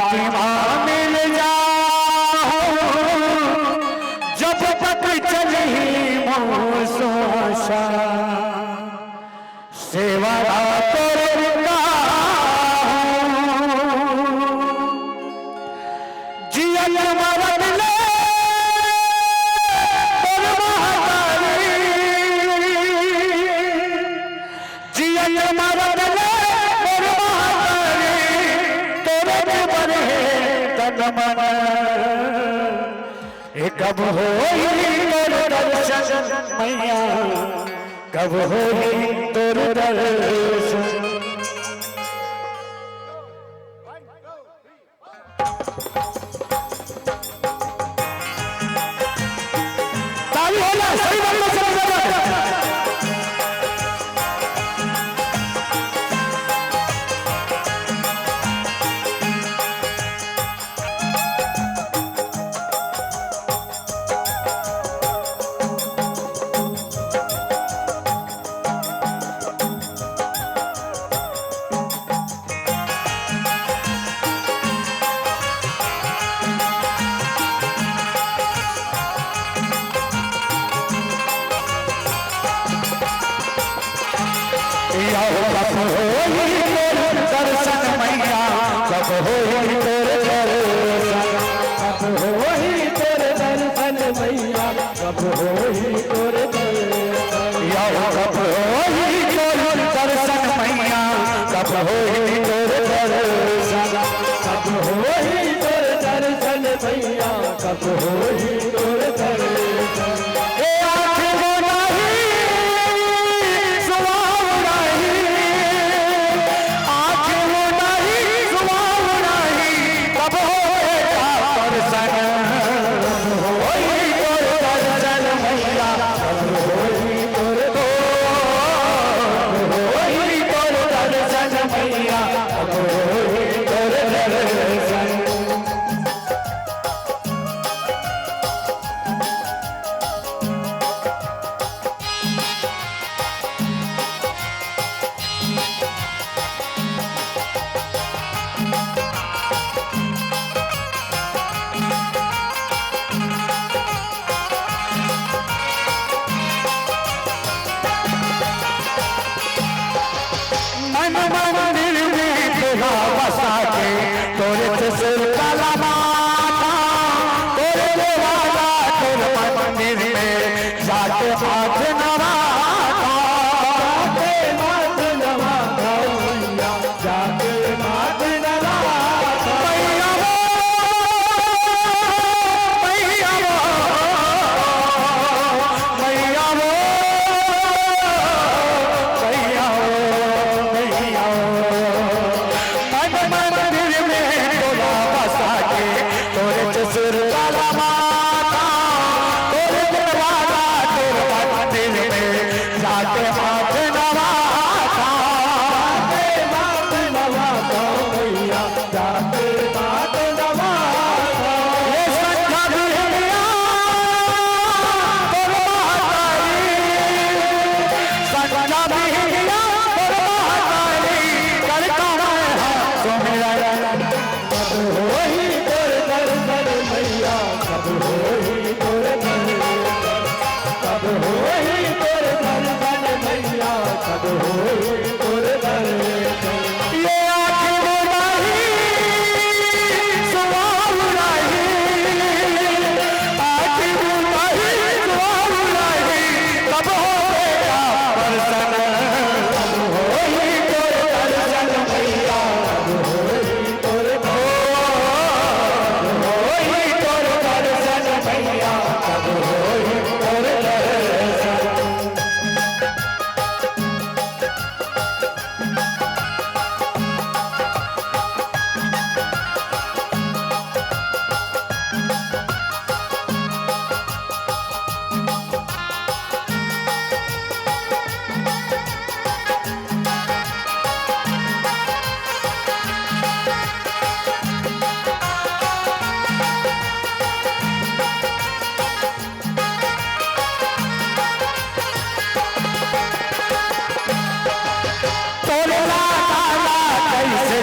फातिमा मिल जाओ जब तक चली मौसोशा सेवरा करता जियत मरद ले जियत मरद ले मन कब होई तोर दर्शन मैया कब होई तोर दर्शन ताली होला सही बात में समझ दर्शन मैया कब होई तोर दर्शन कब होई तोर दर्शन मैया कब होई तोर कब होई तोर दर्शन मैया कब होई तोर दर्शन कब होई तोर दर्शन मैया कब होई तोर दर्शन मंदिर में तेरा बसा के तोरे से काला माथा तोरे वाला तोरे मंदिर में जाके हाथ नवाता जाके हाथ नवाता मैया जाके हाथ नवाता मैया मैया मंदिर में तोला बसा के तोरे सिर काला माता तोरे वाला तोरे मंदिर में जाके हाथ नवाता मैया जाके हाथ नवाता ये संख्या दुनिया तोर संख्या दुनिया कब होई तोर दर्शन मैया कब होई तोर दर्शन कब होई तोर दर्शन मैया कब होई तोर दर्शन ये आँख बुराई सुवाल नहीं आँख बुराई सुवाल नहीं कब होएगा दर्शन कब होई तोर दर्शन मैया कब होई तोर मैया कब होई तोर दर्शन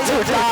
छुटा